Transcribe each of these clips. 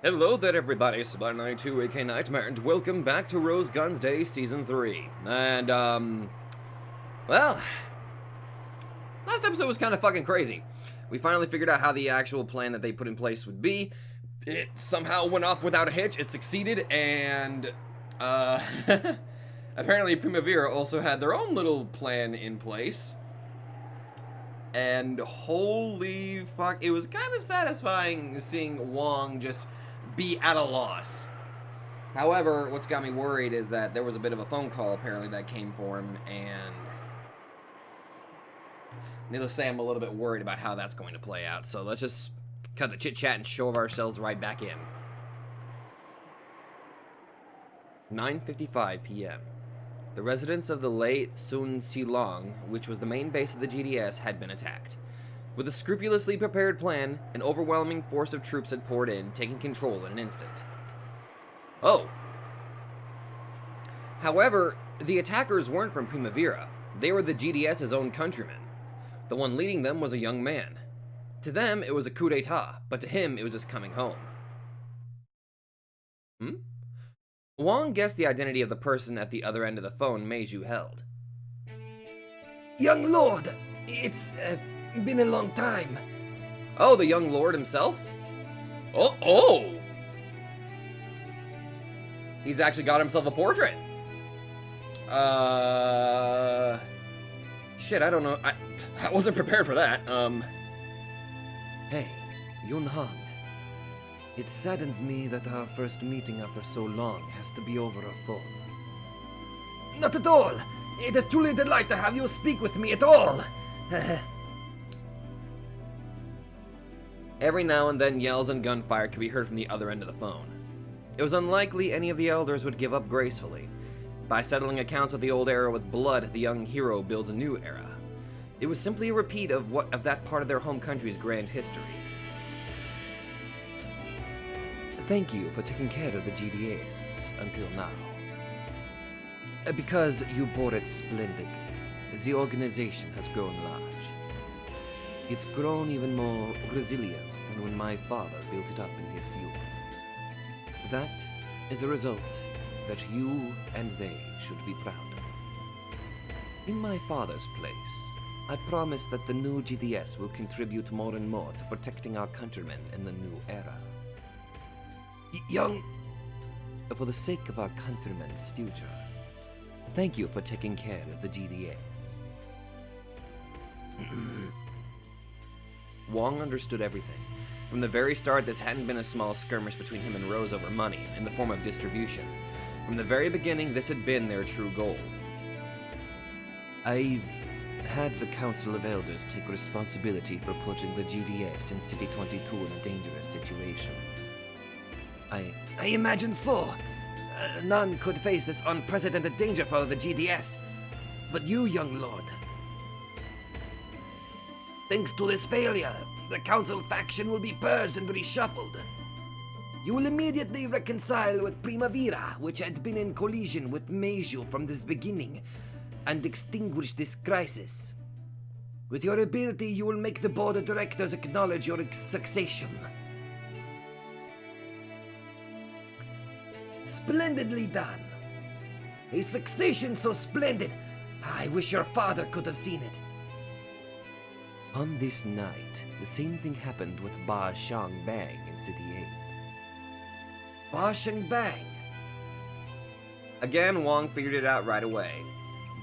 Hello there everybody, Sublime92 aka Nightmare, and welcome back to Rose Guns Day Season 3. And, well, last episode was kind of fucking crazy. We finally figured out how the actual plan that they put in place would be. It somehow went off without a hitch, it succeeded, and, apparently Primavera also had their own little plan in place. And holy fuck, it was kind of satisfying seeing Wong just be at a loss. However, what's got me worried is that there was a bit of a phone call apparently that came for him, and needless to say, I'm a little bit worried about how that's going to play out. So let's just cut the chit chat and shove ourselves right back in. 9:55 p.m. The residents of the late Sun Silong, which was the main base of the GDS, had been attacked. With a scrupulously prepared plan, an overwhelming force of troops had poured in, taking control in an instant. Oh. However, the attackers weren't from Primavera. They were the GDS's own countrymen. The one leading them was a young man. To them, it was a coup d'etat, but to him, it was just coming home. Wong guessed the identity of the person at the other end of the phone Meiju held. Young Lord, it's been a long time. Oh, the young lord himself? Oh! He's actually got himself a portrait. Shit, I don't know. I wasn't prepared for that. Hey, Yun Han. It saddens me that our first meeting after so long has to be over a phone. Not at all! It is truly a delight to have you speak with me at all! Every now and then yells and gunfire could be heard from the other end of the phone. It was unlikely any of the elders would give up gracefully. By settling accounts with the old era with blood, the young hero builds a new era. It was simply a repeat of that part of their home country's grand history. Thank you for taking care of the GDS until now. Because you bore it splendidly, the organization has grown large. It's grown even more resilient than when my father built it up in his youth. That is a result that you and they should be proud of. In my father's place, I promise that the new GDS will contribute more and more to protecting our countrymen in the new era. For the sake of our countrymen's future, thank you for taking care of the GDS. Wong understood everything. From the very start, this hadn't been a small skirmish between him and Rose over money, in the form of distribution. From the very beginning, this had been their true goal. I've had the Council of Elders take responsibility for putting the GDS in City 22 in a dangerous situation. I imagine so. None could face this unprecedented danger for the GDS. But you, young lord. Thanks to this failure, the council faction will be purged and reshuffled. You will immediately reconcile with Primavera, which had been in collision with Meiju from this beginning, and extinguish this crisis. With your ability, you will make the board of directors acknowledge your succession. Splendidly done. A succession so splendid, I wish your father could have seen it. On this night, the same thing happened with Ba Shang Bang in City 8. Ba Shang Bang? Again, Wong figured it out right away.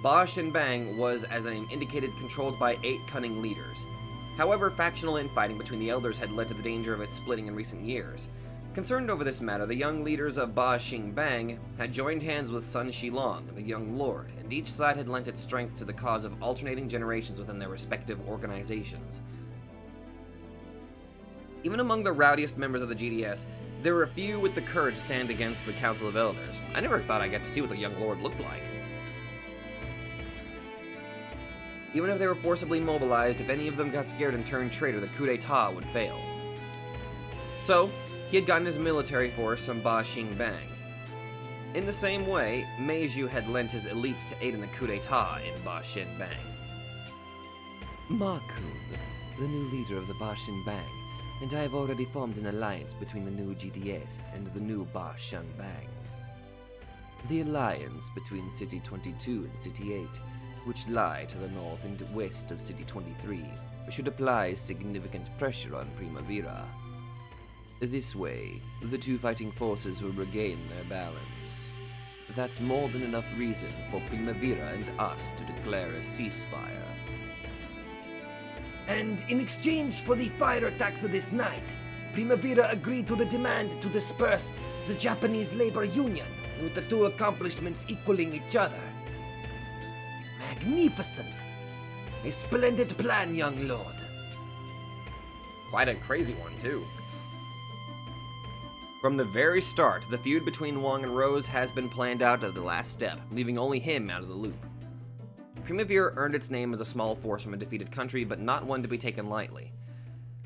Ba Shin Bang was, as the name indicated, controlled by 8 cunning leaders. However, factional infighting between the elders had led to the danger of it splitting in recent years. Concerned over this matter, the young leaders of Ba Xing Bang had joined hands with Sun Shilong, the young lord, and each side had lent its strength to the cause of alternating generations within their respective organizations. Even among the rowdiest members of the GDS, there were a few with the courage to stand against the Council of Elders. I never thought I'd get to see what the young lord looked like. Even if they were forcibly mobilized, if any of them got scared and turned traitor, the coup d'etat would fail. So, he had gotten his military force from Ba Xing Bang. In the same way, Meiju had lent his elites to aid in the coup d'etat in Ba Xing Bang. Ma Kun, the new leader of the Ba Xing Bang, and I have already formed an alliance between the new GDS and the new Ba Shan Bang. The alliance between City 22 and City 8, which lie to the north and west of City 23, should apply significant pressure on Primavera. This way, the two fighting forces will regain their balance. That's more than enough reason for Primavera and us to declare a ceasefire. And in exchange for the fire attacks of this night, Primavera agreed to the demand to disperse the Japanese labor union, with the two accomplishments equaling each other. Magnificent! A splendid plan, young lord. Quite a crazy one, too. From the very start, the feud between Wong and Rose has been planned out to the last step, leaving only him out of the loop. Primavera earned its name as a small force from a defeated country, but not one to be taken lightly.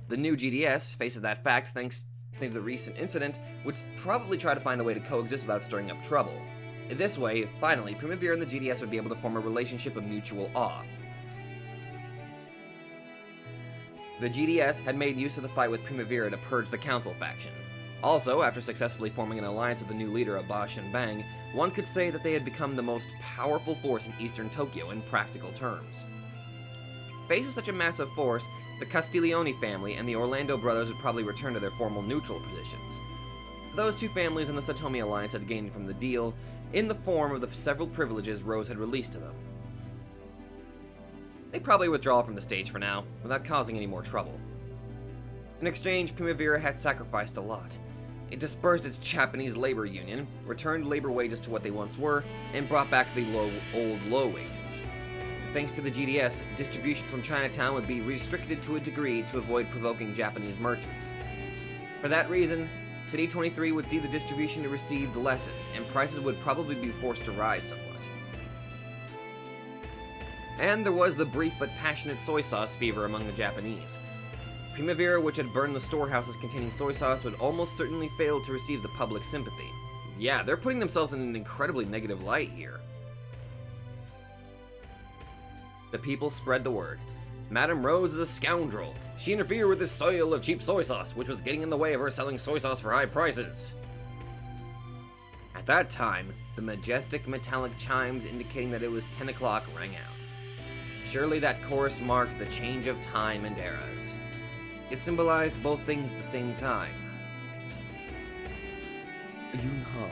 The new GDS, faced with that fact thanks to the recent incident, would probably try to find a way to coexist without stirring up trouble. This way, finally, Primavera and the GDS would be able to form a relationship of mutual awe. The GDS had made use of the fight with Primavera to purge the Council faction. Also, after successfully forming an alliance with the new leader of Ba Shan Bang, one could say that they had become the most powerful force in eastern Tokyo in practical terms. Faced with such a massive force, the Castiglione family and the Orlando brothers would probably return to their formal neutral positions. Those two families and the Satomi alliance had gained from the deal, in the form of the several privileges Rose had released to them. They'd probably withdraw from the stage for now, without causing any more trouble. In exchange, Primavera had sacrificed a lot. It dispersed its Japanese labor union, returned labor wages to what they once were, and brought back the old low wages. Thanks to the GDS, distribution from Chinatown would be restricted to a degree to avoid provoking Japanese merchants. For that reason, City 23 would see the distribution it received lessen, and prices would probably be forced to rise somewhat. And there was the brief but passionate soy sauce fever among the Japanese. Primavera, which had burned the storehouses containing soy sauce, would almost certainly fail to receive the public sympathy. Yeah, they're putting themselves in an incredibly negative light here. The people spread the word. Madame Rose is a scoundrel. She interfered with the sale of cheap soy sauce, which was getting in the way of her selling soy sauce for high prices. At that time, the majestic metallic chimes indicating that it was 10 o'clock rang out. Surely that chorus marked the change of time and eras. It symbolized both things at the same time. Yun Hong,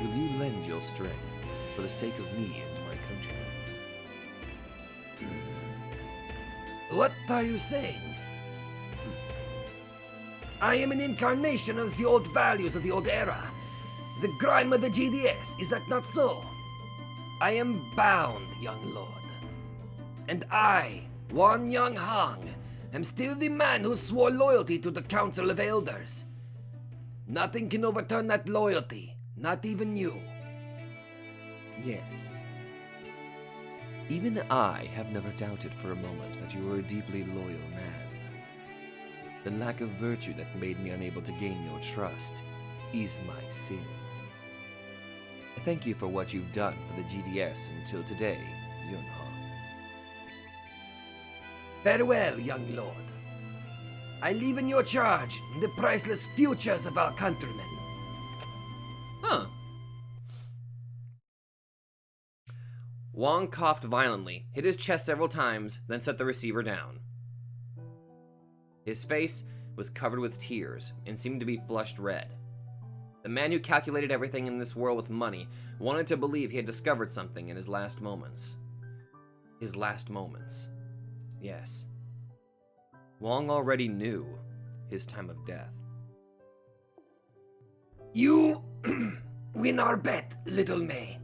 will you lend your strength for the sake of me and my country? What are you saying? I am an incarnation of the old values of the old era. The grime of the GDS, is that not so? I am bound, young lord. And I, Wan Young Hong, am still the man who swore loyalty to the Council of Elders. Nothing can overturn that loyalty, not even you. Yes. Even I have never doubted for a moment that you were a deeply loyal man. The lack of virtue that made me unable to gain your trust is my sin. Thank you for what you've done for the GDS until today, Yun Hong. Farewell, young lord. I leave in your charge the priceless futures of our countrymen. Huh. Wong coughed violently, hit his chest several times, then set the receiver down. His face was covered with tears and seemed to be flushed red. The man who calculated everything in this world with money wanted to believe he had discovered something in his last moments. His last moments. Yes. Wong already knew his time of death. You win our bet, little May.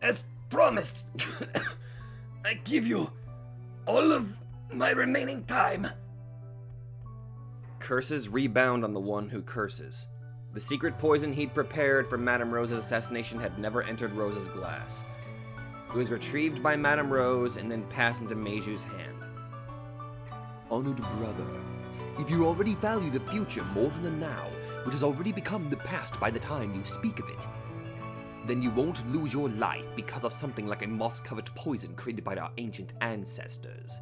As promised, I give you all of my remaining time. Curses rebound on the one who curses. The secret poison he'd prepared for Madame Rose's assassination had never entered Rose's glass. It was retrieved by Madame Rose and then passed into Meiju's hand. Honored brother, if you already value the future more than the now, which has already become the past by the time you speak of it, then you won't lose your life because of something like a moss-covered poison created by our ancient ancestors.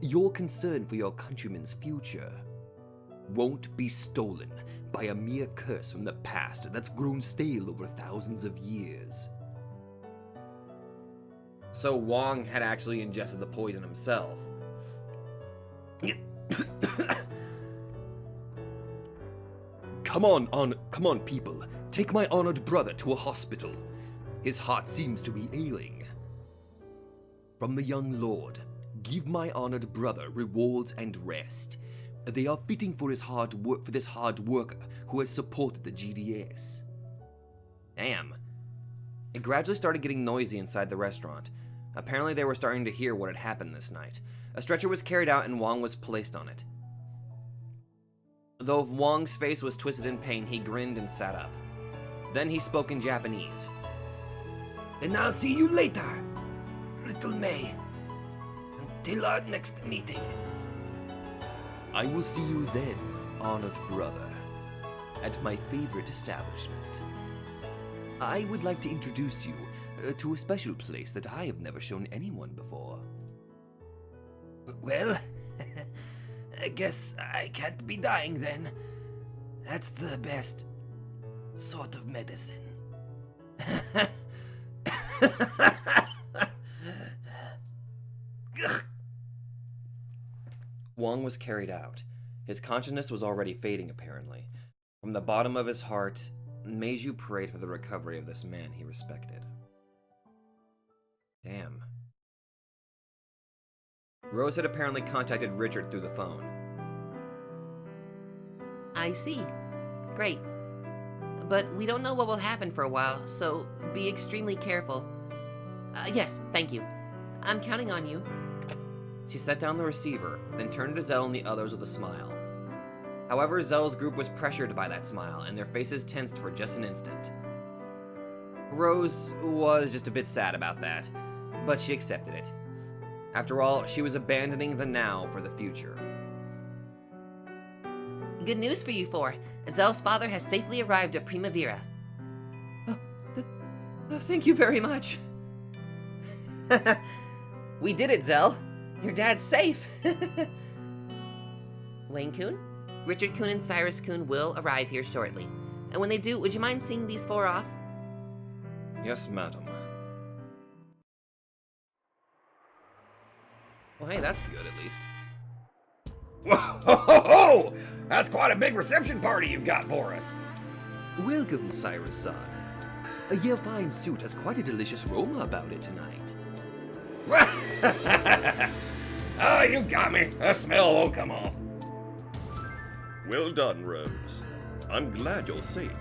Your concern for your countrymen's future won't be stolen by a mere curse from the past that's grown stale over thousands of years. So Wong had actually ingested the poison himself. Come on, people. Take my honored brother to a hospital. His heart seems to be ailing. From the young lord, give my honored brother rewards and rest. They are fitting for this hard worker who has supported the GDS. Damn. It gradually started getting noisy inside the restaurant. Apparently they were starting to hear what had happened this night. A stretcher was carried out and Wong was placed on it. Though Wong's face was twisted in pain, he grinned and sat up. Then he spoke in Japanese. And I'll see you later, little May. Until our next meeting. I will see you then, honored brother, at my favorite establishment. I would like to introduce you to a special place that I have never shown anyone before. Well, I guess I can't be dying then. That's the best sort of medicine. Wong was carried out. His consciousness was already fading, apparently. From the bottom of his heart, Meiju prayed for the recovery of this man he respected. Damn. Rose had apparently contacted Richard through the phone. I see. Great. But we don't know what will happen for a while, so be extremely careful. Yes, thank you. I'm counting on you. She set down the receiver, then turned to Zell and the others with a smile. However, Zell's group was pressured by that smile, and their faces tensed for just an instant. Rose was just a bit sad about that, but she accepted it. After all, she was abandoning the now for the future. Good news for you four. Zell's father has safely arrived at Primavera. Thank you very much. We did it, Zell. Your dad's safe. Wayne-kun, Richard-kun, and Cyrus-kun will arrive here shortly. And when they do, would you mind seeing these four off? Yes, madam. Well, hey, that's good, at least. Whoa! That's quite a big reception party you've got for us. Welcome, Cyrus-san. Your fine suit has quite a delicious aroma about it tonight. Oh, you got me. The smell won't come off. Well done, Rose. I'm glad you're safe.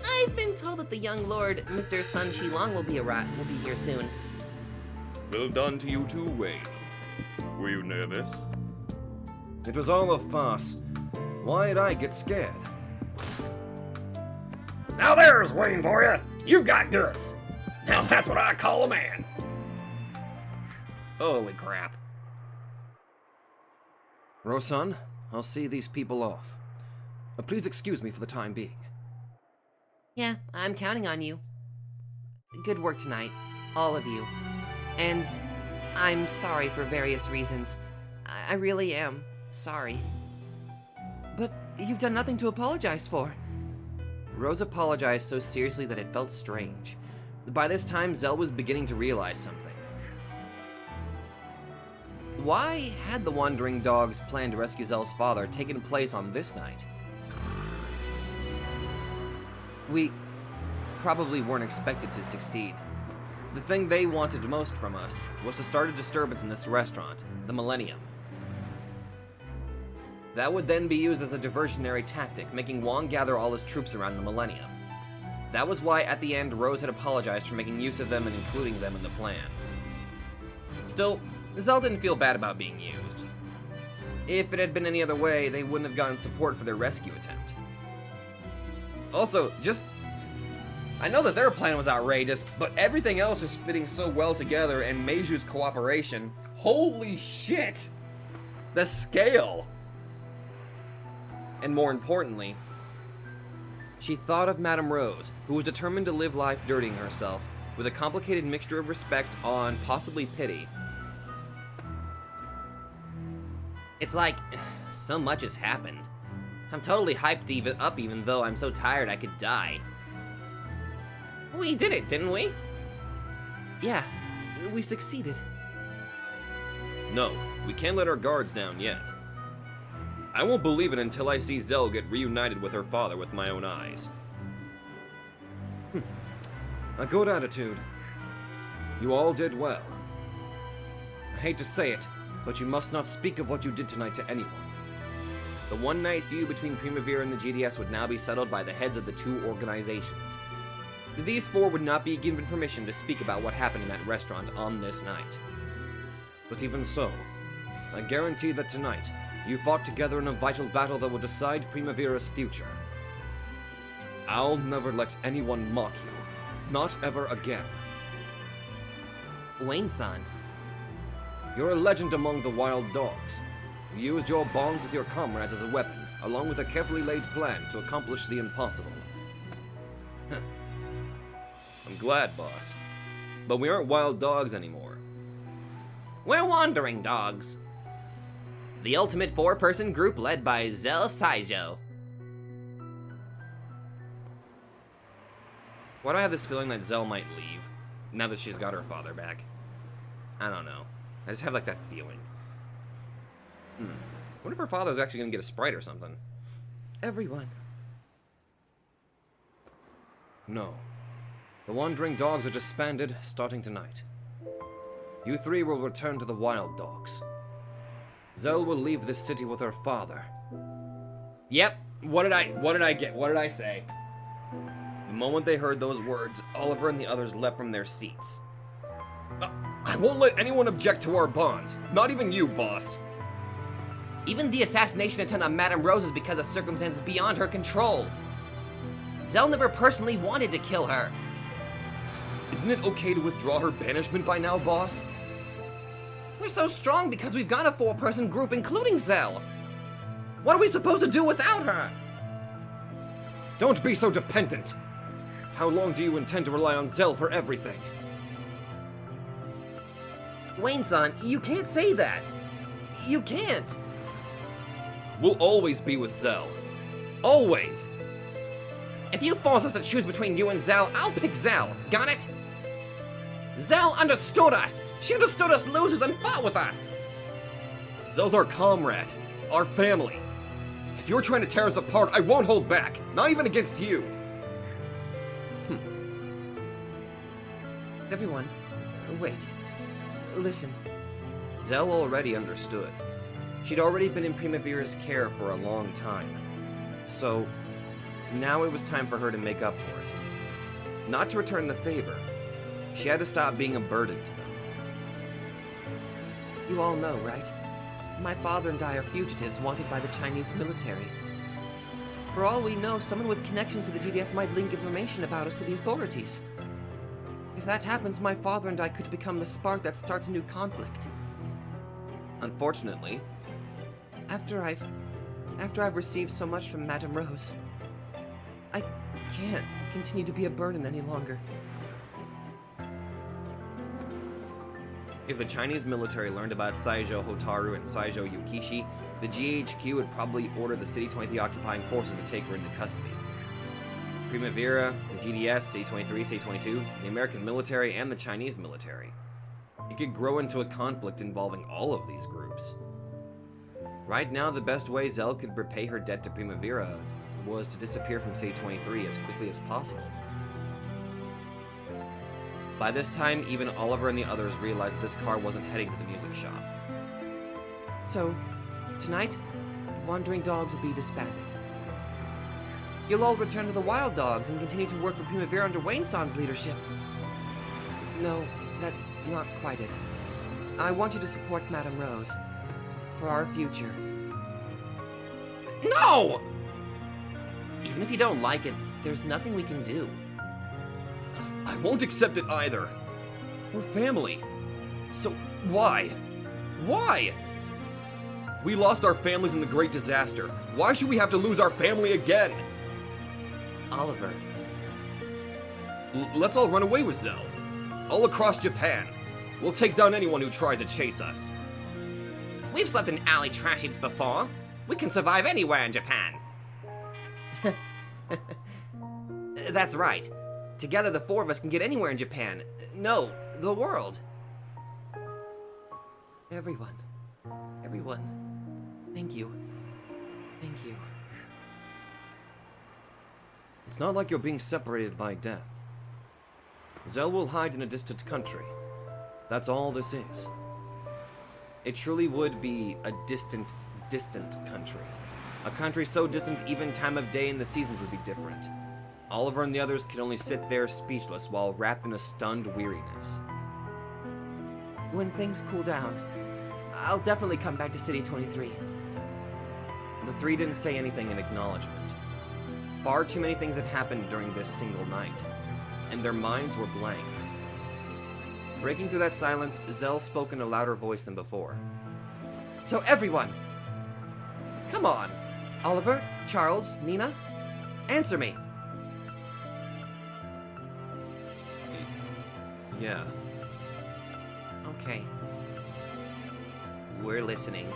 I've been told that the young lord, Mr. Sun Shilong, will be here soon. Well done to you too, Wayne. Were you nervous? It was all a farce. Why'd I get scared? Now there's Wayne for you. You've got guts. Now that's what I call a man. Holy crap. Rosan, I'll see these people off. Please excuse me for the time being. Yeah, I'm counting on you. Good work tonight, all of you. And I'm sorry for various reasons. I really am sorry. But you've done nothing to apologize for. Rose apologized so seriously that it felt strange. By this time, Zell was beginning to realize something. Why had the Wandering Dog's plan to rescue Zell's father taken place on this night? We probably weren't expected to succeed. The thing they wanted most from us was to start a disturbance in this restaurant, the Millennium. That would then be used as a diversionary tactic, making Wong gather all his troops around the Millennium. That was why, at the end, Rose had apologized for making use of them and including them in the plan. Still, Zell didn't feel bad about being used. If it had been any other way, they wouldn't have gotten support for their rescue attempt. Also, I know that their plan was outrageous, but everything else is fitting so well together, and Meiju's cooperation. Holy shit! The scale! And more importantly, She thought of Madame Rose, who was determined to live life dirtying herself, with a complicated mixture of respect and possibly pity. It's like, so much has happened. I'm totally hyped even though I'm so tired I could die. We did it, didn't we? Yeah, we succeeded. No, we can't let our guards down yet. I won't believe it until I see Zell get reunited with her father with my own eyes. A good attitude. You all did well. I hate to say it, but you must not speak of what you did tonight to anyone. The one-night feud between Primavera and the GDS would now be settled by the heads of the two organizations. These four would not be given permission to speak about what happened in that restaurant on this night. But even so, I guarantee that tonight, you fought together in a vital battle that will decide Primavera's future. I'll never let anyone mock you. Not ever again. Wayne-san. You're a legend among the wild dogs. You used your bonds with your comrades as a weapon, along with a carefully laid plan to accomplish the impossible. I'm glad, boss. But we aren't wild dogs anymore. We're wandering dogs. The ultimate four-person group led by Zell Saijo. Why do I have this feeling that Zell might leave, now that she's got her father back? I don't know. I just have like that feeling. What if her father's actually gonna get a sprite or something? Everyone. No. The Wandering Dogs are disbanded starting tonight. You three will return to the Wild Dogs. Zell will leave this city with her father. Yep. What did I get? What did I say? The moment they heard those words, Oliver and the others leapt from their seats. I won't let anyone object to our bonds. Not even you, boss. Even the assassination attempt on Madame Rose is because of circumstances beyond her control. Zell never personally wanted to kill her. Isn't it okay to withdraw her banishment by now, boss? We're so strong because we've got a four-person group, including Zell. What are we supposed to do without her? Don't be so dependent. How long do you intend to rely on Zell for everything? Wayne-san, you can't say that. You can't. We'll always be with Zell. Always. If you force us to choose between you and Zell, I'll pick Zell. Got it? Zell understood us. She understood us losers and fought with us. Zell's our comrade, our family. If you're trying to tear us apart, I won't hold back. Not even against you. Everyone, wait. Listen. Zell already understood. She'd already been in Primavera's care for a long time. So, now it was time for her to make up for it. Not to return the favor. She had to stop being a burden to them. You all know, right? My father and I are fugitives wanted by the Chinese military. For all we know, someone with connections to the GDS might link information about us to the authorities. If that happens, my father and I could become the spark that starts a new conflict. Unfortunately, After I've received so much from Madame Rose, I can't continue to be a burden any longer. if the Chinese military learned about Saijo Hotaru and Saijo Yukishi, the GHQ would probably order the City 23 occupying forces to take her into custody. Primavera, the GDS, C-23, C-22, the American military, and the Chinese military. It could grow into a conflict involving all of these groups. Right now, the best way Zell could repay her debt to Primavera was to disappear from C-23 as quickly as possible. By this time, even Oliver and the others realized that this car wasn't heading to the music shop. So, tonight, the Wandering Dogs will be disbanded. You'll all return to the Wild Dogs and continue to work for Primavera under Wayne-san's leadership. No, that's not quite it. I want you to support Madame Rose. For our future. No! Even if you don't like it, there's nothing we can do. I won't accept it either. We're family. So why? Why? We lost our families in the Great Disaster. Why should we have to lose our family again? Oliver. Let's all run away with Zell. All across Japan. We'll take down anyone who tries to chase us. We've slept in alley trash heaps before. We can survive anywhere in Japan. That's right. Together, the four of us can get anywhere in Japan. No, the world. Everyone. Everyone. Thank you. Thank you. It's not like you're being separated by death. Zell will hide in a distant country. That's all this is. It truly would be a distant, distant country. A country so distant even time of day and the seasons would be different. Oliver and the others could only sit there speechless while wrapped in a stunned weariness. When things cool down, I'll definitely come back to City 23. The three didn't say anything in acknowledgement. Far too many things had happened during this single night, and their minds were blank. Breaking through that silence, Zell spoke in a louder voice than before. So everyone! Come on! Oliver, Charles, Nina, answer me! Yeah. Okay. We're listening.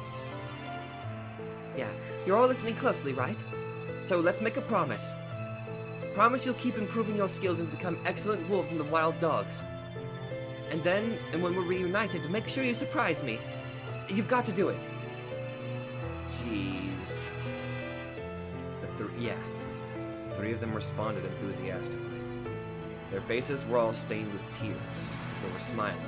Yeah, you're all listening closely, right? So let's make a promise. Promise you'll keep improving your skills and become excellent wolves in the wild dogs. And then, when we're reunited, make sure you surprise me. You've got to do it. Jeez. The three of them responded enthusiastically. Their faces were all stained with tears. They were smiling.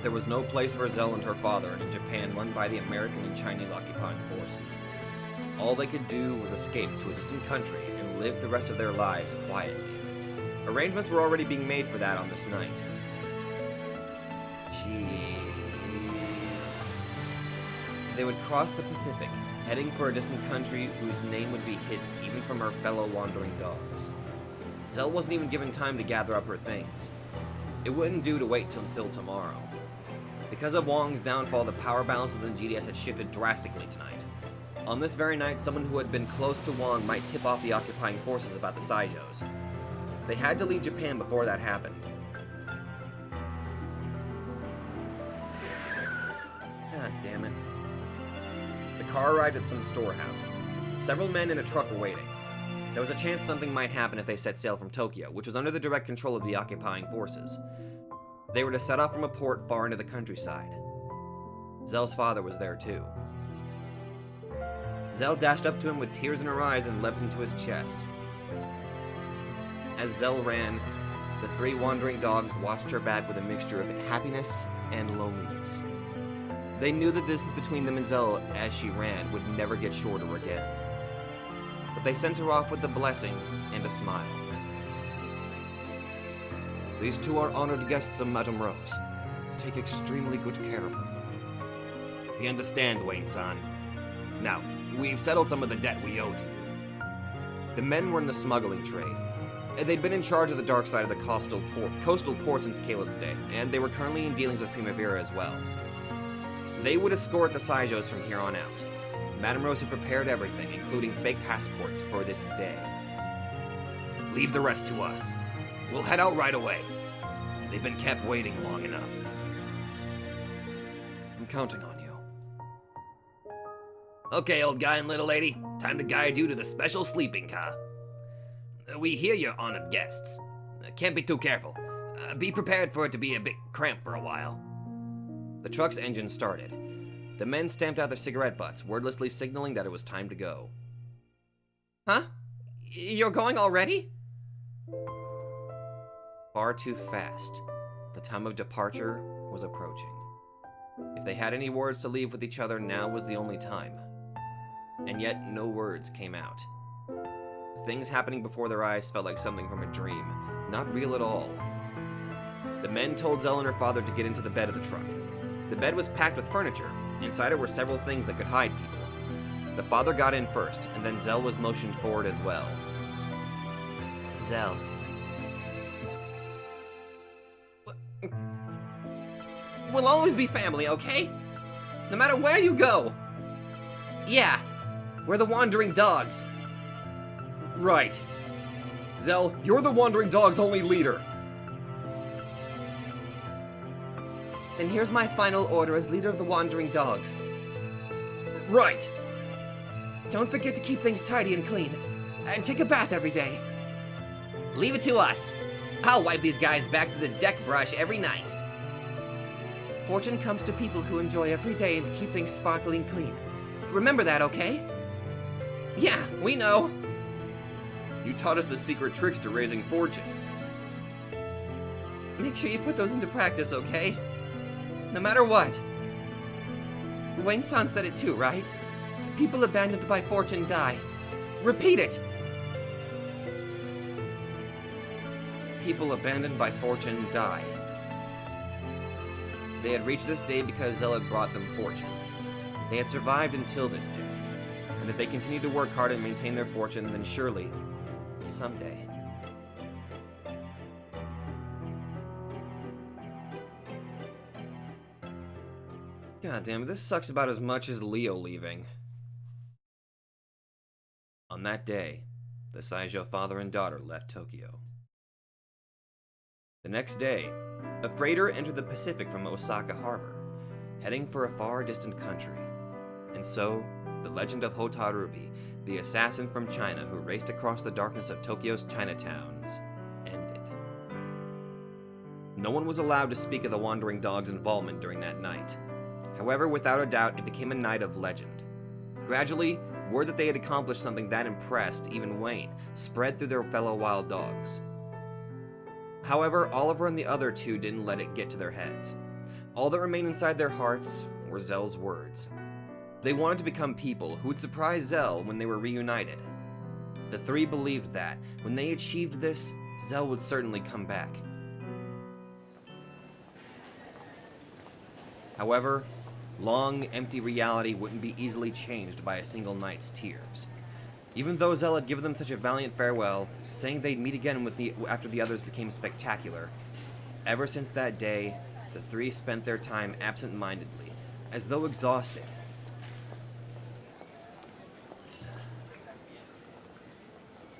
There was no place for Zell and her father in a Japan run by the American and Chinese occupying forces. All they could do was escape to a distant country and live the rest of their lives quietly. Arrangements were already being made for that on this night. Jeez. They would cross the Pacific, heading for a distant country whose name would be hidden even from her fellow wandering dogs. Zell wasn't even given time to gather up her things. It wouldn't do to wait till tomorrow. Because of Wong's downfall, the power balance of the GDS had shifted drastically tonight. On this very night, someone who had been close to Wong might tip off the occupying forces about the Saijos. They had to leave Japan before that happened. God damn it. The car arrived at some storehouse. Several men in a truck were waiting. There was a chance something might happen if they set sail from Tokyo, which was under the direct control of the occupying forces. They were to set off from a port far into the countryside. Zell's father was there too. Zell dashed up to him with tears in her eyes and leapt into his chest. As Zell ran, the three wandering dogs watched her back with a mixture of happiness and loneliness. They knew the distance between them and Zell as she ran would never get shorter again. But they sent her off with a blessing and a smile. These two are honored guests of Madame Rose. Take extremely good care of them. We understand, Wayne-san. Now, we've settled some of the debt we owe to you. The men were in the smuggling trade. They'd been in charge of the dark side of the coastal port since Caleb's day, and they were currently in dealings with Primavera as well. They would escort the Saijos from here on out. Madame Rose had prepared everything, including fake passports, for this day. Leave the rest to us. We'll head out right away. They've been kept waiting long enough. I'm counting on you. Okay, old guy and little lady. Time to guide you to the special sleeping car. We hear you're honored guests. Can't be too careful. Be prepared for it to be a bit cramped for a while. The truck's engine started. The men stamped out their cigarette butts, wordlessly signaling that it was time to go. Huh? You're going already? Far too fast. The time of departure was approaching. If they had any words to leave with each other, now was the only time. And yet, no words came out. The things happening before their eyes felt like something from a dream, not real at all. The men told Zell and her father to get into the bed of the truck. The bed was packed with furniture. Inside it were several things that could hide people. The father got in first, and then Zell was motioned forward as well. Zell. We'll always be family, okay? No matter where you go. Yeah, we're the wandering dogs. Right. Zell, you're the Wandering Dog's only leader. And here's my final order as leader of the Wandering Dogs. Right. Don't forget to keep things tidy and clean. And take a bath every day. Leave it to us. I'll wipe these guys' backs with a deck brush every night. Fortune comes to people who enjoy every day and to keep things sparkling clean. Remember that, okay? Yeah, we know. You taught us the secret tricks to raising fortune. Make sure you put those into practice, okay? No matter what. Wayne-san said it too, right? People abandoned by fortune die. Repeat it! People abandoned by fortune die. They had reached this day because Zell had brought them fortune. They had survived until this day. And if they continued to work hard and maintain their fortune, then surely, someday. God damn it, this sucks about as much as Leo leaving. On that day, the Saijo father and daughter left Tokyo. The next day, a freighter entered the Pacific from Osaka Harbor, heading for a far distant country. And so, the legend of Hotarubi, the assassin from China who raced across the darkness of Tokyo's Chinatowns, ended. No one was allowed to speak of the Wandering Dog's involvement during that night. However, without a doubt, it became a night of legend. Gradually, word that they had accomplished something that impressed even Wayne spread through their fellow wild dogs. However, Oliver and the other two didn't let it get to their heads. All that remained inside their hearts were Zell's words. They wanted to become people who would surprise Zell when they were reunited. The three believed that, when they achieved this, Zell would certainly come back. However, long, empty reality wouldn't be easily changed by a single night's tears. Even though Zell had given them such a valiant farewell, saying they'd meet again after the others became spectacular, ever since that day, the three spent their time absent-mindedly, as though exhausted.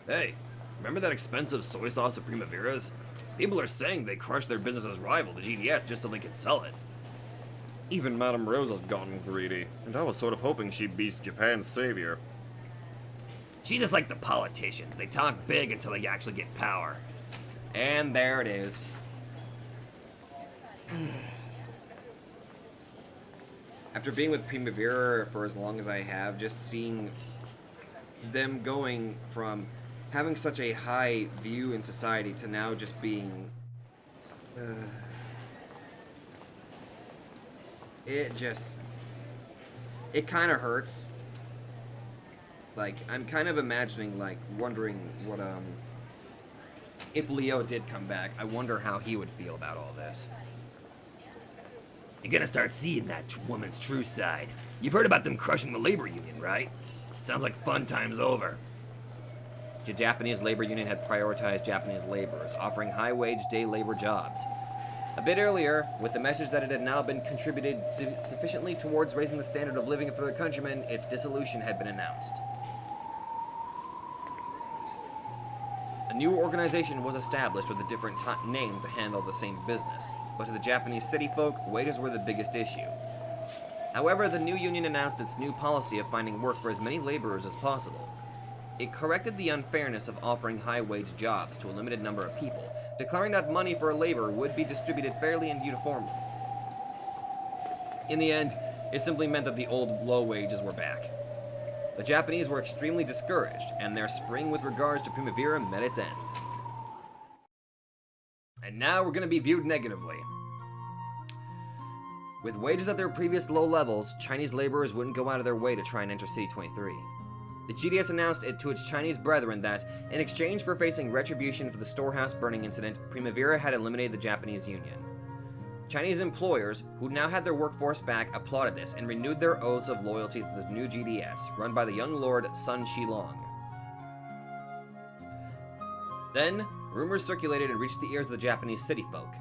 Hey, remember that expensive soy sauce at Primavera's? People are saying they crushed their business's rival, the GDS, just so they could sell it. Even Madame Rose has gotten greedy, and I was sort of hoping she'd be Japan's savior. She just like the politicians. They talk big until they actually get power. And there it is. After being with Primavera for as long as I have, just seeing them going from having such a high view in society to now just being... it kind of hurts. Like, I'm kind of imagining, like, wondering what, if Leo did come back, I wonder how he would feel about all this. You're gonna start seeing that woman's true side. You've heard about them crushing the labor union, right? Sounds like fun time's over. The Japanese labor union had prioritized Japanese laborers, offering high-wage day labor jobs. A bit earlier, with the message that it had now been contributed sufficiently towards raising the standard of living for their countrymen, its dissolution had been announced. A new organization was established with a different name to handle the same business, but to the Japanese city folk, wages were the biggest issue. However, the new union announced its new policy of finding work for as many laborers as possible. It corrected the unfairness of offering high-wage jobs to a limited number of people, declaring that money for labor would be distributed fairly and uniformly. In the end, it simply meant that the old low wages were back. The Japanese were extremely discouraged, and their spring with regards to Primavera met its end. And now we're going to be viewed negatively. With wages at their previous low levels, Chinese laborers wouldn't go out of their way to try and enter City 23. The GDS announced it to its Chinese brethren that, in exchange for facing retribution for the storehouse burning incident, Primavera had eliminated the Japanese union. Chinese employers, who now had their workforce back, applauded this and renewed their oaths of loyalty to the new GDS, run by the young lord Sun Shilong. Then, rumors circulated and reached the ears of the Japanese city folk.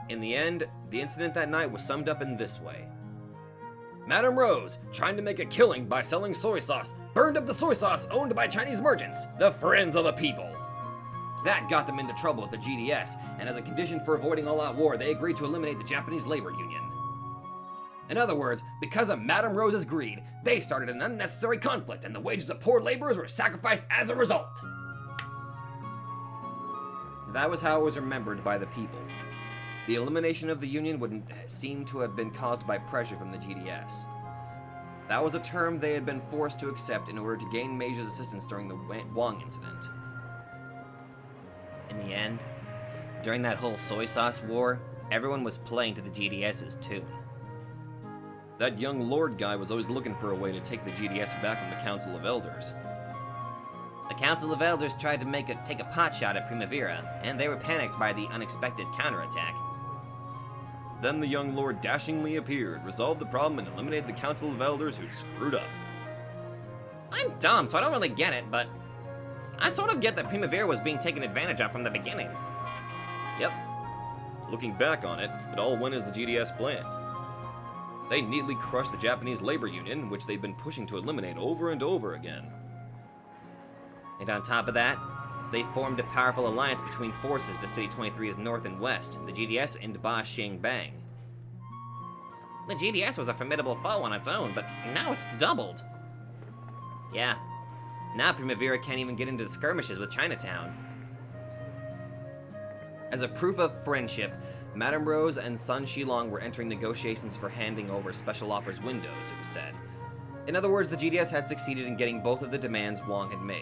In the end, the incident that night was summed up in this way. Madame Rose, trying to make a killing by selling soy sauce, burned up the soy sauce owned by Chinese merchants, the Friends of the People. That got them into trouble with the GDS, and as a condition for avoiding all-out war, they agreed to eliminate the Japanese labor union. In other words, because of Madame Rose's greed, they started an unnecessary conflict, and the wages of poor laborers were sacrificed as a result. That was how it was remembered by the people. The elimination of the union would seem to have been caused by pressure from the GDS. That was a term they had been forced to accept in order to gain Meij's assistance during the Wang incident. In the end, during that whole soy sauce war, everyone was playing to the GDS's tune. That young lord guy was always looking for a way to take the GDS back from the Council of Elders. The Council of Elders tried to take a pot shot at Primavera, and they were panicked by the unexpected counterattack. Then the young lord dashingly appeared, resolved the problem, and eliminated the Council of Elders who'd screwed up. I'm dumb, so I don't really get it, but I sort of get that Primavera was being taken advantage of from the beginning. Yep. Looking back on it, it all went as the GDS planned. They neatly crushed the Japanese labor union, which they'd been pushing to eliminate over and over again. And on top of that, they formed a powerful alliance between forces to City 23's north and west, the GDS and Ba Xing Bang. The GDS was a formidable foe on its own, but now it's doubled. Yeah, now Primavera can't even get into the skirmishes with Chinatown. As a proof of friendship, Madame Rose and Sun Shilong were entering negotiations for handing over special offers windows, it was said. In other words, the GDS had succeeded in getting both of the demands Wang had made.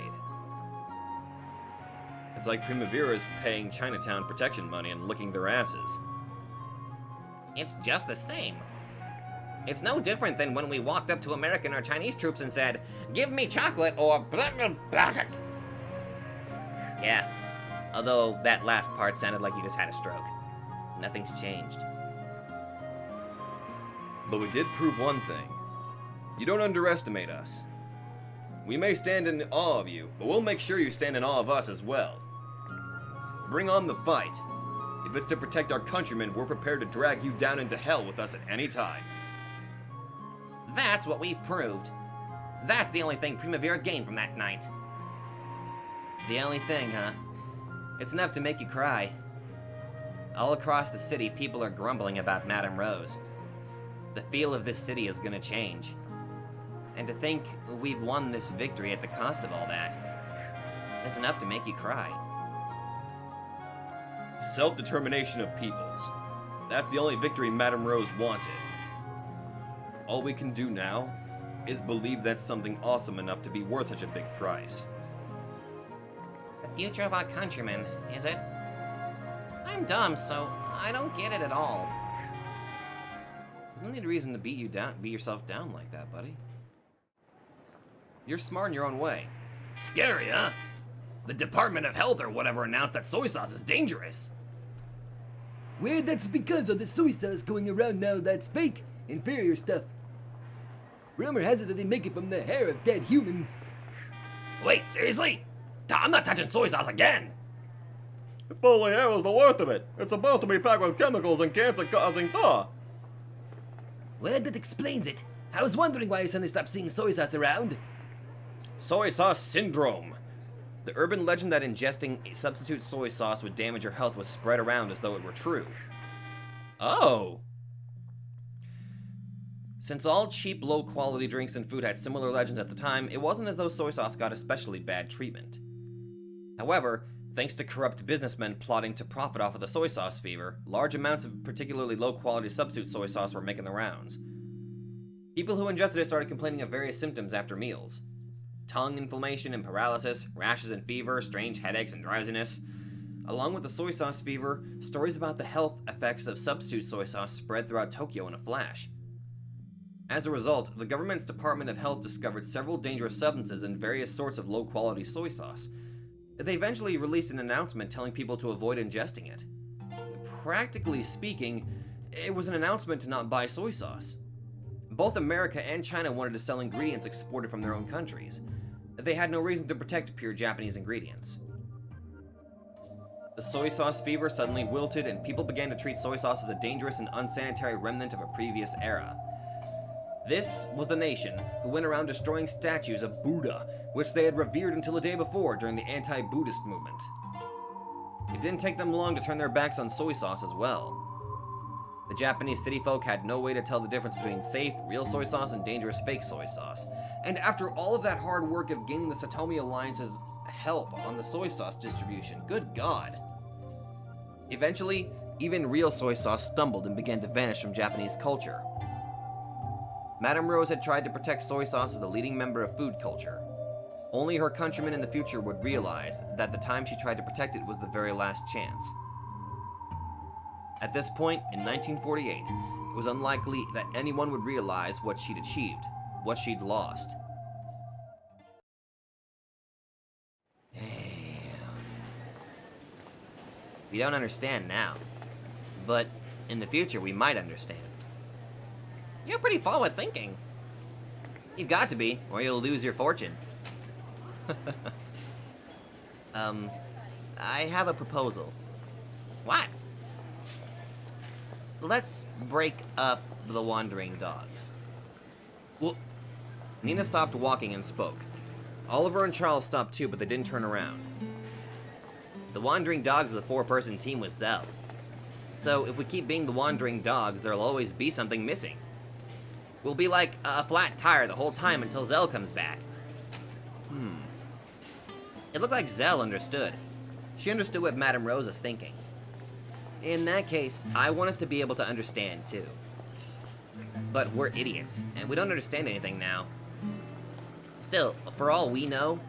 It's like Primavera's paying Chinatown protection money and licking their asses. It's just the same. It's no different than when we walked up to American or Chinese troops and said, "Give me chocolate or blah, blah, blah." Yeah, although that last part sounded like you just had a stroke. Nothing's changed. But we did prove one thing. You don't underestimate us. We may stand in awe of you, but we'll make sure you stand in awe of us as well. Bring on the fight. If it's to protect our countrymen, we're prepared to drag you down into hell with us at any time. That's what we've proved. That's the only thing Primavera gained from that night. The only thing, huh? It's enough to make you cry. All across the city, people are grumbling about Madame Rose. The feel of this city is gonna change. And to think we've won this victory at the cost of all that, it's enough to make you cry. Self-determination of peoples. That's the only victory Madame Rose wanted. All we can do now is believe that's something awesome enough to be worth such a big price. The future of our countrymen, is it? I'm dumb, so I don't get it at all. There's no need reason to beat yourself down like that, buddy. You're smart in your own way. Scary, huh? The Department of Health or whatever announced that soy sauce is dangerous. Well, that's because of the soy sauce going around now that's fake, inferior stuff. Rumor has it that they make it from the hair of dead humans. Wait, seriously? I'm not touching soy sauce again! If only hair was the worth of it. It's about to be packed with chemicals and cancer-causing thaw. Well, that explains it. I was wondering why you suddenly stopped seeing soy sauce around. Soy sauce syndrome. The urban legend that ingesting substitute soy sauce would damage your health was spread around as though it were true. Oh! Since all cheap, low-quality drinks and food had similar legends at the time, it wasn't as though soy sauce got especially bad treatment. However, thanks to corrupt businessmen plotting to profit off of the soy sauce fever, large amounts of particularly low-quality substitute soy sauce were making the rounds. People who ingested it started complaining of various symptoms after meals. Tongue inflammation and paralysis, rashes and fever, strange headaches and drowsiness. Along with the soy sauce fever, stories about the health effects of substitute soy sauce spread throughout Tokyo in a flash. As a result, the government's Department of Health discovered several dangerous substances in various sorts of low-quality soy sauce. They eventually released an announcement telling people to avoid ingesting it. Practically speaking, it was an announcement to not buy soy sauce. Both America and China wanted to sell ingredients exported from their own countries. They had no reason to protect pure Japanese ingredients. The soy sauce fever suddenly wilted, and people began to treat soy sauce as a dangerous and unsanitary remnant of a previous era. This was the nation who went around destroying statues of Buddha, which they had revered until the day before during the anti-Buddhist movement. It didn't take them long to turn their backs on soy sauce as well. The Japanese city folk had no way to tell the difference between safe, real soy sauce and dangerous fake soy sauce. And after all of that hard work of gaining the Satomi Alliance's help on the soy sauce distribution, good God. Eventually, even real soy sauce stumbled and began to vanish from Japanese culture. Madame Rose had tried to protect soy sauce as the leading member of food culture. Only her countrymen in the future would realize that the time she tried to protect it was the very last chance. At this point, in 1948, it was unlikely that anyone would realize what she'd achieved, what she'd lost. Damn. We don't understand now, but in the future we might understand. You're pretty forward thinking. You've got to be, or you'll lose your fortune. I have a proposal. What? Let's break up the wandering dogs. Well, Nina stopped walking and spoke. Oliver and Charles stopped too, but they didn't turn around. The wandering dogs is a 4-person team with Zell. So if we keep being the wandering dogs, there'll always be something missing. We'll be like a flat tire the whole time until Zell comes back. It looked like Zell understood. She understood what Madame Rose is thinking. In that case, I want us to be able to understand too. But we're idiots, and we don't understand anything now. Still, for all we know,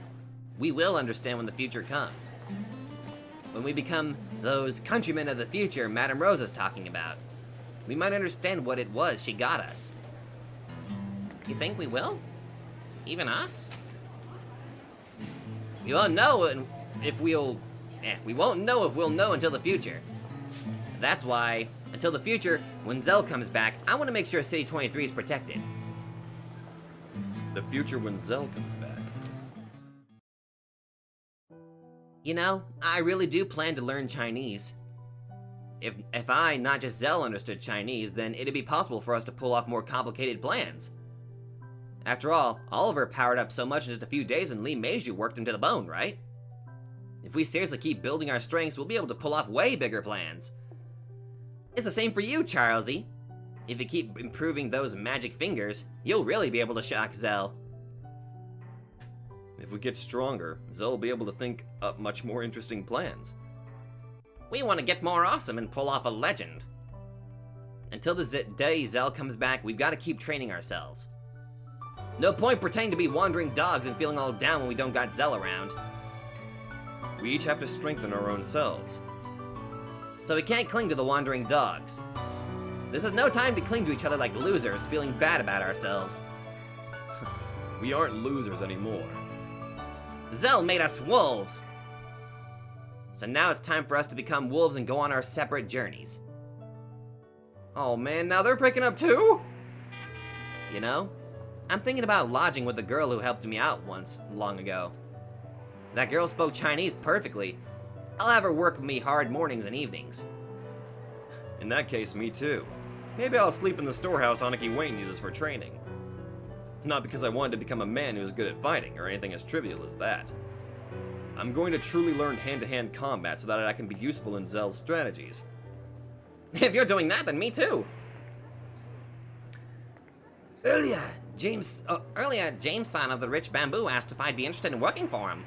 we will understand when the future comes. When we become those countrymen of the future Madame Rose is talking about, we might understand what it was she got us. You think we will? Even us? We won't know if we'll... we won't know if we'll know until the future. That's why, until the future, when Zell comes back, I want to make sure City 23 is protected. The future when Zell comes back. You know, I really do plan to learn Chinese. If I, not just Zell, understood Chinese, then it'd be possible for us to pull off more complicated plans. After all, Oliver powered up so much in just a few days and Lee Meiju worked him to the bone, right? If we seriously keep building our strengths, we'll be able to pull off way bigger plans. It's the same for you, Charlesy. If you keep improving those magic fingers, you'll really be able to shock Zell. If we get stronger, Zell will be able to think up much more interesting plans. We want to get more awesome and pull off a legend. Until the day Zell comes back, we've got to keep training ourselves. No point pretending to be wandering dogs and feeling all down when we don't got Zell around. We each have to strengthen our own selves. So we can't cling to the wandering dogs. This is no time to cling to each other like losers, feeling bad about ourselves. We aren't losers anymore. Zell made us wolves! So now it's time for us to become wolves and go on our separate journeys. Oh man, now they're breaking up too? You know, I'm thinking about lodging with the girl who helped me out once, long ago. That girl spoke Chinese perfectly. I'll have her work me hard mornings and evenings. In that case, me too. Maybe I'll sleep in the storehouse Aniki Wayne uses for training. Not because I wanted to become a man who is good at fighting, or anything as trivial as that. I'm going to truly learn hand-to-hand combat so that I can be useful in Zell's strategies. If you're doing that, then me too. Earlier, James James-san of the Rich Bamboo asked if I'd be interested in working for him.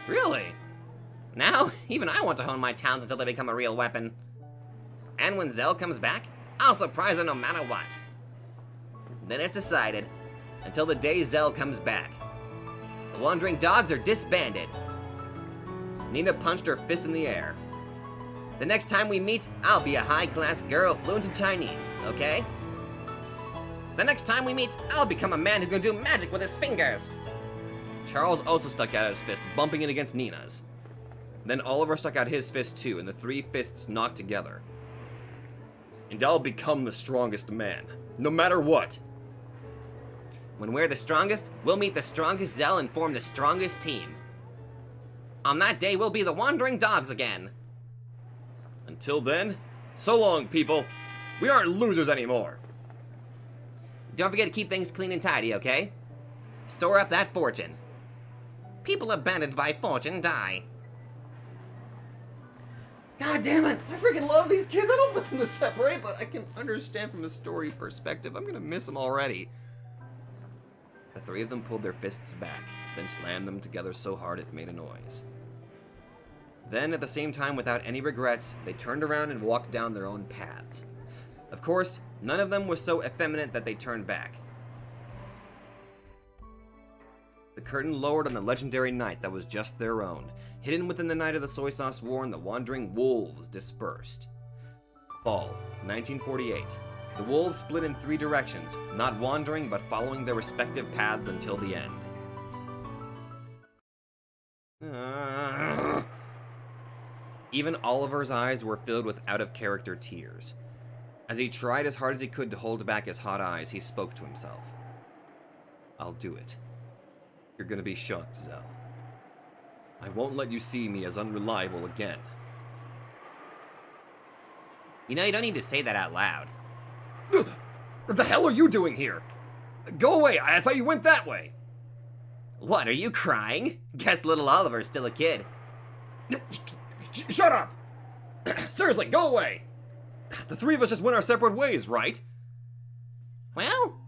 Really? Now, even I want to hone my talents until they become a real weapon. And when Zell comes back, I'll surprise her no matter what. Then it's decided. Until the day Zell comes back. The wandering dogs are disbanded. Nina punched her fist in the air. The next time we meet, I'll be a high-class girl fluent in Chinese, okay? The next time we meet, I'll become a man who can do magic with his fingers. Charles also stuck out his fist, bumping it against Nina's. Then Oliver stuck out his fist too, and the three fists knocked together. And I'll become the strongest man, no matter what. When we're the strongest, we'll meet the strongest Zell and form the strongest team. On that day, we'll be the wandering dogs again. Until then, so long, people. We aren't losers anymore. Don't forget to keep things clean and tidy, okay? Store up that fortune. People abandoned by fortune die. God damn it! I freaking love these kids. I don't want them to separate, but I can understand from a story perspective. I'm gonna miss them already. The three of them pulled their fists back, then slammed them together so hard it made a noise. Then, at the same time, without any regrets, they turned around and walked down their own paths. Of course, none of them was so effeminate that they turned back. The curtain lowered on the legendary night that was just their own. Hidden within the night of the soy sauce war, and the wandering wolves dispersed. Fall, 1948. The wolves split in three directions, not wandering but following their respective paths until the end. Even Oliver's eyes were filled with out-of-character tears. As he tried as hard as he could to hold back his hot eyes, he spoke to himself. I'll do it. You're gonna be shocked, Zell. I won't let you see me as unreliable again. You know, you don't need to say that out loud. What the hell are you doing here? Go away, I thought you went that way. What, are you crying? Guess little Oliver's still a kid. Shut up! Seriously, go away! The three of us just went our separate ways, right? Well,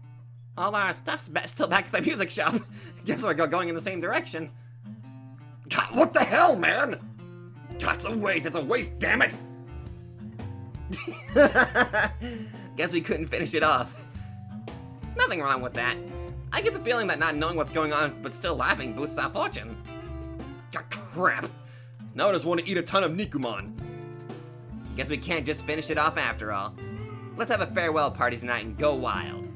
all our stuff's still back at the music shop. Guess we're going in the same direction. God, what the hell, man? God, it's a waste, damn it! Guess we couldn't finish it off. Nothing wrong with that. I get the feeling that not knowing what's going on but still laughing boosts our fortune. God, crap! Now I just want to eat a ton of Nikuman. Guess we can't just finish it off after all. Let's have a farewell party tonight and go wild.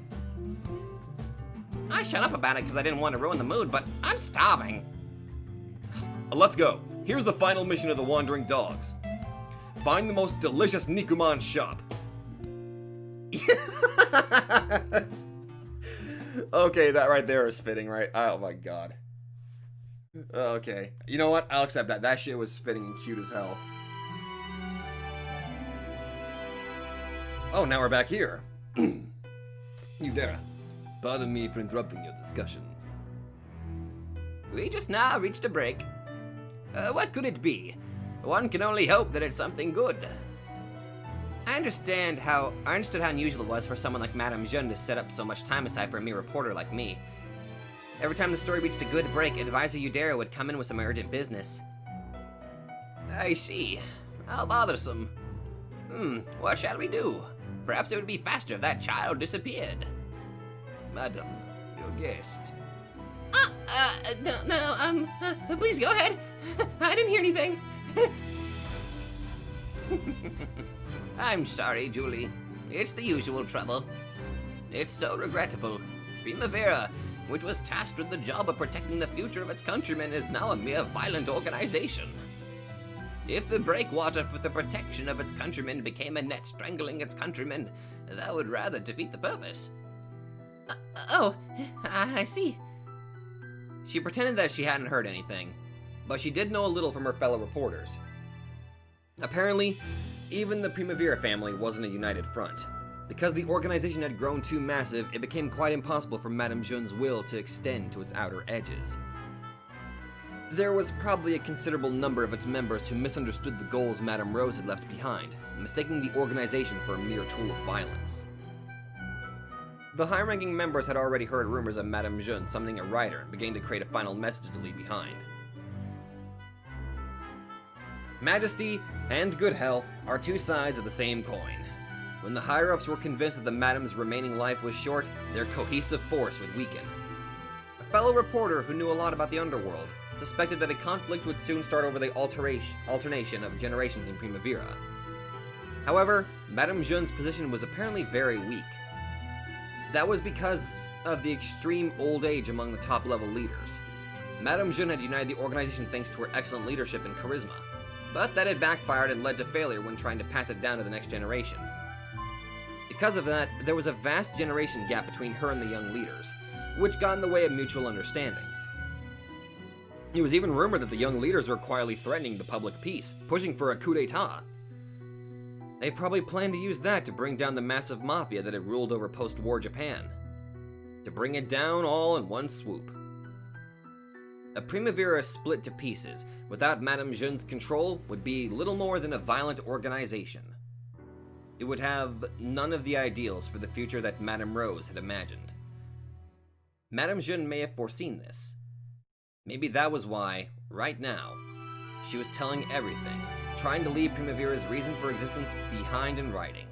I shut up about it because I didn't want to ruin the mood, but I'm starving. Let's go. Here's the final mission of the Wandering Dogs. Find the most delicious Nikuman shop. Okay, that right there is fitting, right? Oh my god. Okay. You know what? I'll accept that. That shit was fitting and cute as hell. Oh, now we're back here. Udera, pardon me for interrupting your discussion. We just now reached a break. What could it be? One can only hope that it's something good. I understood how unusual it was for someone like Madame Jeune to set up so much time aside for a mere reporter like me. Every time the story reached a good break, Advisor Udera would come in with some urgent business. I see. How bothersome. What shall we do? Perhaps it would be faster if that child disappeared. Madam, your guest. Please go ahead. I didn't hear anything. I'm sorry, Julie. It's the usual trouble. It's so regrettable. Primavera, which was tasked with the job of protecting the future of its countrymen, is now a mere violent organization. If the breakwater for the protection of its countrymen became a net strangling its countrymen, that would rather defeat the purpose. I see. She pretended that she hadn't heard anything, but she did know a little from her fellow reporters. Apparently, even the Primavera family wasn't a united front. Because the organization had grown too massive, it became quite impossible for Madame Jeune's will to extend to its outer edges. There was probably a considerable number of its members who misunderstood the goals Madame Rose had left behind, mistaking the organization for a mere tool of violence. The high-ranking members had already heard rumors of Madame Jeune summoning a rider and beginning to create a final message to leave behind. Majesty and good health are two sides of the same coin. When the higher-ups were convinced that the Madame's remaining life was short, their cohesive force would weaken. A fellow reporter who knew a lot about the underworld suspected that a conflict would soon start over the alternation of generations in Primavera. However, Madame Jeune's position was apparently very weak. That was because of the extreme old age among the top-level leaders. Madame Jeune had united the organization thanks to her excellent leadership and charisma, but that had backfired and led to failure when trying to pass it down to the next generation. Because of that, there was a vast generation gap between her and the young leaders, which got in the way of mutual understanding. It was even rumored that the young leaders were quietly threatening the public peace, pushing for a coup d'etat. They probably planned to use that to bring down the massive mafia that had ruled over post-war Japan. to bring it down all in one swoop. A Primavera split to pieces, without Madame Jeanne's control, would be little more than a violent organization. It would have none of the ideals for the future that Madame Rose had imagined. Madame Jeanne may have foreseen this. Maybe that was why, right now, she was telling everything, trying to leave Primavera's reason for existence behind in writing.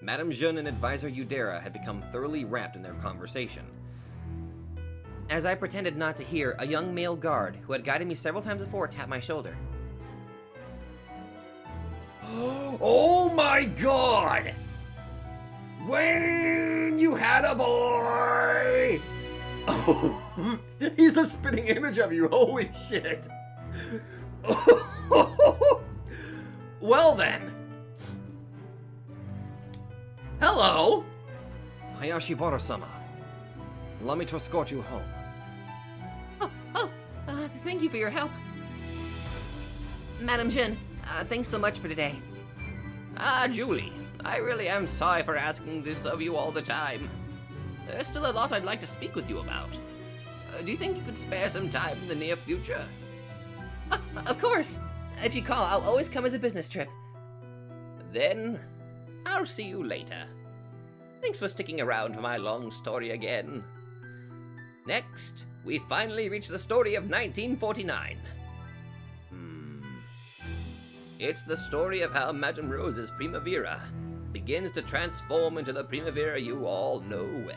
Madame Jeanne and advisor Udera had become thoroughly wrapped in their conversation. As I pretended not to hear, a young male guard, who had guided me several times before, tapped my shoulder. Oh my god! Wayne, you had a boy! Oh, he's a spitting image of you, holy shit! Well then. Hello! Hayashibara-sama, allow me to escort you home. Thank you for your help. Madame Jeanne, thanks so much for today. Julie, I really am sorry for asking this of you all the time. There's still a lot I'd like to speak with you about. Do you think you could spare some time in the near future? Of course. If you call, I'll always come as a business trip. Then, I'll see you later. Thanks for sticking around for my long story again. Next, we finally reach the story of 1949. It's the story of how Madame Rose's Primavera begins to transform into the Primavera you all know well.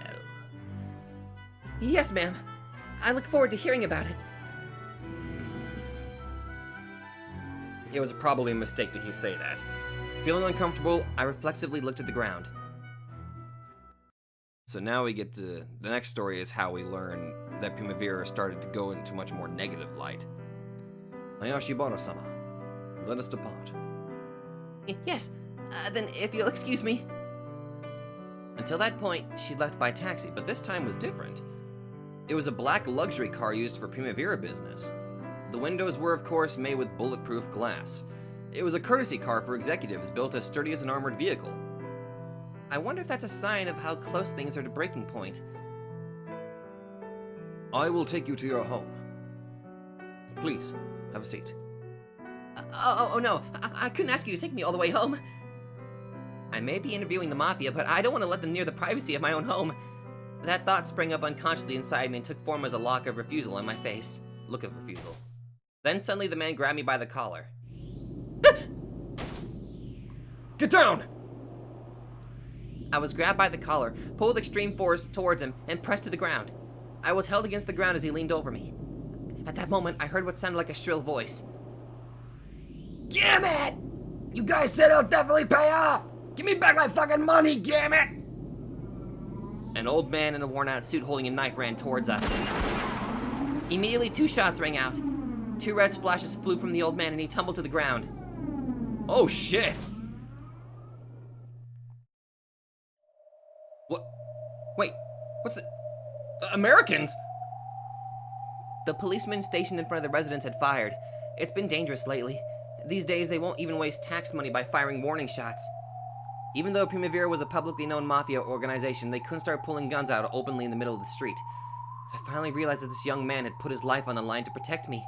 Yes, ma'am. I look forward to hearing about it. It was probably a mistake to say that. Feeling uncomfortable, I reflexively looked at the ground. So now we get to... The next story is how we learn that Primavera started to go into much more negative light. Hayashibara-sama, let us depart. Yes, then if you'll excuse me. Until that point, she left by taxi, but this time was different. It was a black luxury car used for Primavera business. The windows were, of course, made with bulletproof glass. It was a courtesy car for executives, built as sturdy as an armored vehicle. I wonder if that's a sign of how close things are to breaking point. I will take you to your home. Please, have a seat. Oh no, I couldn't ask you to take me all the way home. I may be interviewing the Mafia, but I don't want to let them near the privacy of my own home. That thought sprang up unconsciously inside me and took form as a look of refusal on my face. Then suddenly the man grabbed me by the collar. Get down! I was grabbed by the collar, pulled with extreme force towards him, and pressed to the ground. I was held against the ground as he leaned over me. At that moment, I heard what sounded like a shrill voice. Damn it! You guys said it'll definitely pay off! Give me back my fucking money, damn it! An old man in a worn-out suit holding a knife ran towards us. Immediately, 2 shots rang out. 2 red splashes flew from the old man and he tumbled to the ground. Oh shit! What? Wait, what's the... Americans? The policeman stationed in front of the residence had fired. It's been dangerous lately. These days, they won't even waste tax money by firing warning shots. Even though Primavera was a publicly known mafia organization, they couldn't start pulling guns out openly in the middle of the street. I finally realized that this young man had put his life on the line to protect me.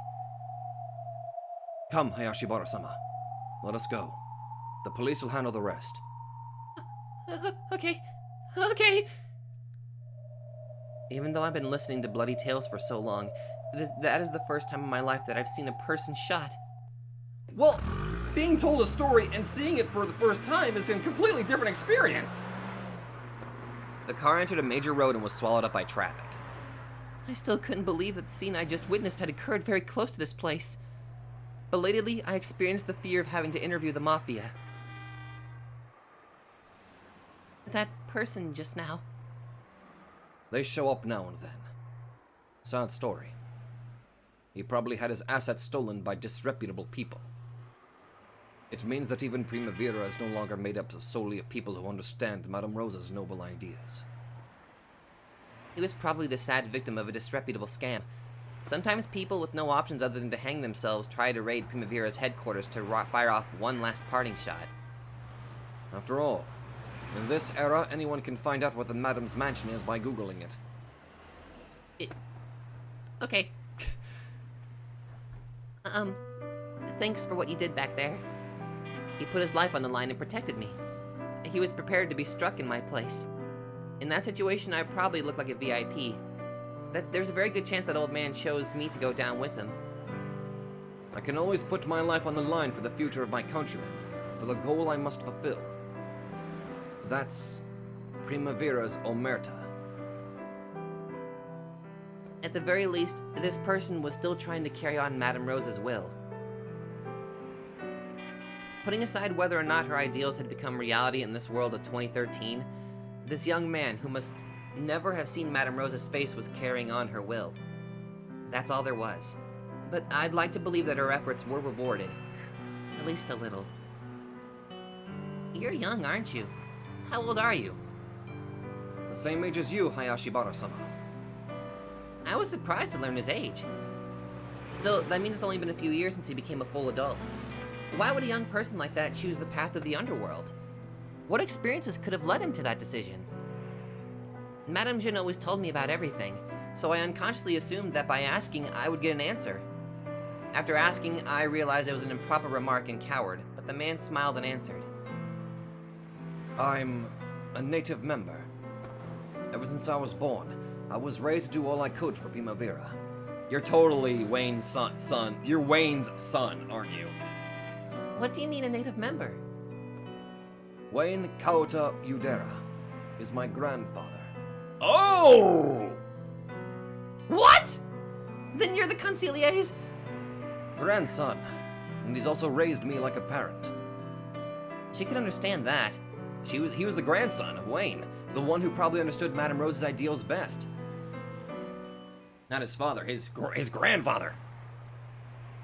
Come, Hayashibara-sama. Let us go. The police will handle the rest. Okay. Even though I've been listening to bloody tales for so long, that is the first time in my life that I've seen a person shot. Well, being told a story and seeing it for the first time is a completely different experience. The car entered a major road and was swallowed up by traffic. I still couldn't believe that the scene I just witnessed had occurred very close to this place. Belatedly, I experienced the fear of having to interview the Mafia. That person just now. They show up now and then. Sad story. He probably had his assets stolen by disreputable people. It means that even Primavera is no longer made up solely of people who understand Madame Rosa's noble ideas. He was probably the sad victim of a disreputable scam. Sometimes people with no options other than to hang themselves try to raid Primavera's headquarters to fire off one last parting shot. After all, In this era, anyone can find out what the Madam's mansion is by Googling it. Okay. Thanks for what you did back there. He put his life on the line and protected me. He was prepared to be struck in my place. In that situation, I probably looked like a VIP. There's a very good chance that old man chose me to go down with him. I can always put my life on the line for the future of my countrymen, for the goal I must fulfill. That's Primavera's omerta. At the very least, this person was still trying to carry on Madame Rose's will. Putting aside whether or not her ideals had become reality in this world of 2013, this young man who must never have seen Madame Rose's face was carrying on her will. That's all there was. But I'd like to believe that her efforts were rewarded. At least a little. You're young, aren't you? How old are you? The same age as you, Hayashibara-sama. I was surprised to learn his age. Still, that means it's only been a few years since he became a full adult. Why would a young person like that choose the path of the underworld? What experiences could have led him to that decision? Madame Jin always told me about everything, so I unconsciously assumed that by asking, I would get an answer. After asking, I realized it was an improper remark and coward, but the man smiled and answered. I'm a native member. Ever since I was born, I was raised to do all I could for Primavera. You're totally Wayne's son. You're Wayne's son, aren't you? What do you mean a native member? Wayne Kauta Udera is my grandfather. Oh! What? Then you're the Consigliere's? Grandson, and he's also raised me like a parent. She could understand that. He was the grandson of Wayne, the one who probably understood Madame Rose's ideals best. Not his father, his grandfather.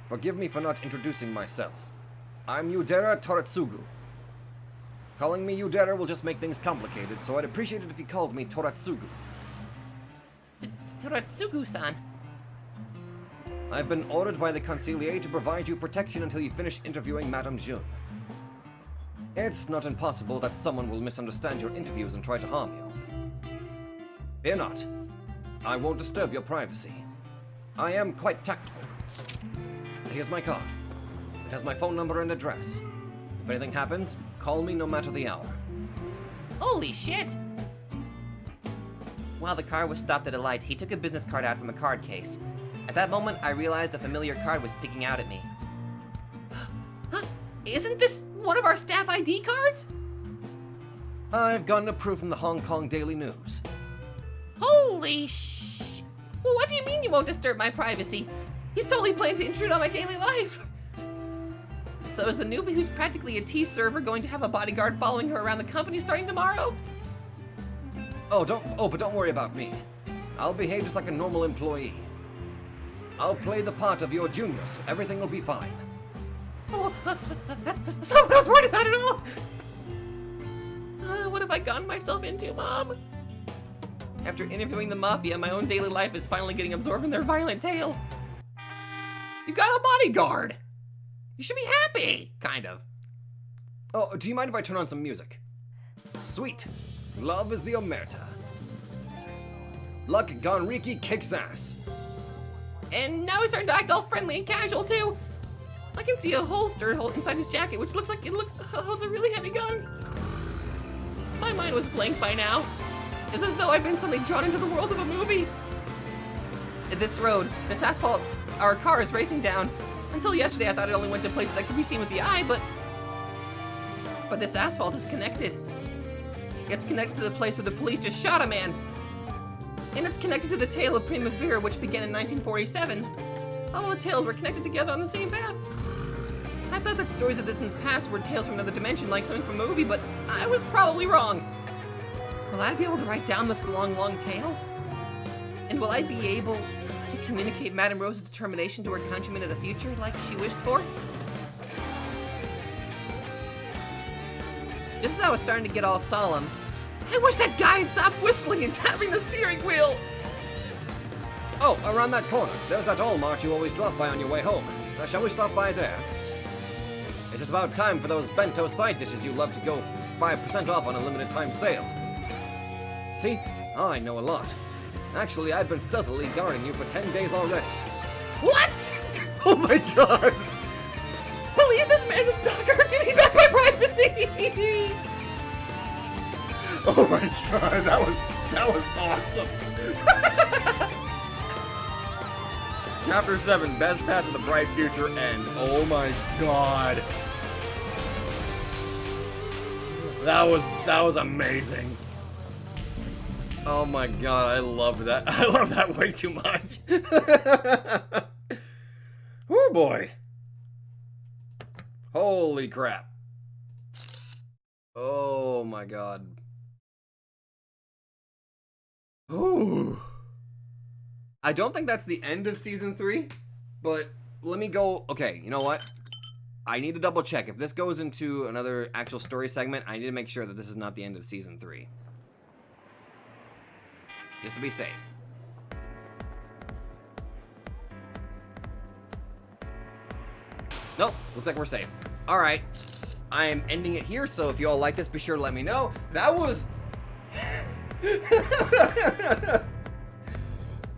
Forgive me for not introducing myself. I'm Udera Toratsugu. Calling me Udera will just make things complicated, so I'd appreciate it if you called me Toratsugu. Toratsugu-san. I've been ordered by the Consigliere to provide you protection until you finish interviewing Madame Jun. It's not impossible that someone will misunderstand your interviews and try to harm you. Fear not. I won't disturb your privacy. I am quite tactful. Here's my card. It has my phone number and address. If anything happens, call me no matter the hour. Holy shit! While the car was stopped at a light, he took a business card out from a card case. At that moment, I realized a familiar card was peeking out at me. Isn't this one of our staff ID cards? I've gotten approved from the Hong Kong Daily News. Holy sh! Well, what do you mean you won't disturb my privacy? He's totally planning to intrude on my daily life. So is the newbie who's practically a tea server going to have a bodyguard following her around the company starting tomorrow? But don't worry about me. I'll behave just like a normal employee. I'll play the part of your junior, so everything will be fine. Oh, that's not what I was worried about at all. What have I gotten myself into, Mom? After interviewing the Mafia, my own daily life is finally getting absorbed in their violent tale. You got a bodyguard! You should be happy! Kind of. Oh, do you mind if I turn on some music? Sweet. Love is the omerta. Luck Gonriki kicks ass. And now he's starting to act all friendly and casual, too. I can see a holster inside his jacket, which looks like it holds a really heavy gun. My mind was blank by now. It's as though I've been suddenly drawn into the world of a movie. This road, this asphalt, our car is racing down. Until yesterday, I thought it only went to places that could be seen with the eye, but this asphalt is connected. It's connected to the place where the police just shot a man. And it's connected to the tale of Primavera, which began in 1947. All the tales were connected together on the same path. I thought that stories of distance past were tales from another dimension, like something from a movie, but I was probably wrong. Will I be able to write down this long, long tale? And will I be able to communicate Madame Rose's determination to her countrymen of the future like she wished for? Just as I was starting to get all solemn, I wish that guy had stopped whistling and tapping the steering wheel! Oh, around that corner. There's that All Mart you always drop by on your way home. Shall we stop by there? It's just about time for those bento side dishes you love to go 5% off on a limited time sale. See? I know a lot. Actually, I've been stealthily guarding you for 10 days already. What? Oh my god! Please, this man's a stalker! Give me back my privacy! Oh my god, that was awesome! Chapter 7, Best Path to the Bright Future End. Oh my god. That was amazing. Oh my god, I love that. I love that way too much. Oh boy. Holy crap. Oh my god. Ooh. I don't think that's the end of season 3, but let me go. Okay, you know what? I need to double check. If this goes into another actual story segment, I need to make sure that this is not the end of season 3. Just to be safe. Nope, looks like we're safe. Alright, I am ending it here, so if you all like this, be sure to let me know. That was...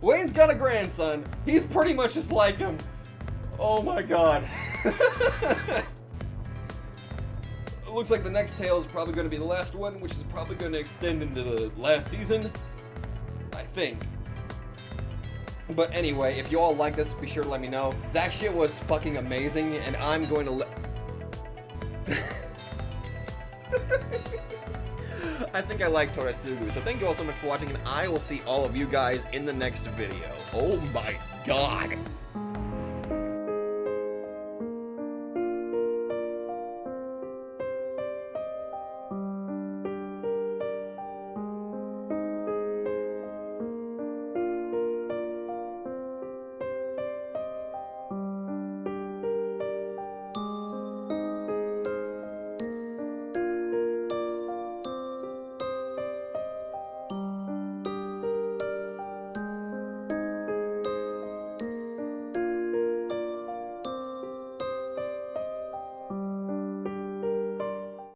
Wayne's got a grandson. He's pretty much just like him. Oh my god. Looks like the next tale is probably going to be the last one, which is probably going to extend into the last season. I think. But anyway, if you all like this, be sure to let me know. That shit was fucking amazing, and I'm going to I think I like Toretsugu, so thank you all so much for watching, and I will see all of you guys in the next video. Oh my god!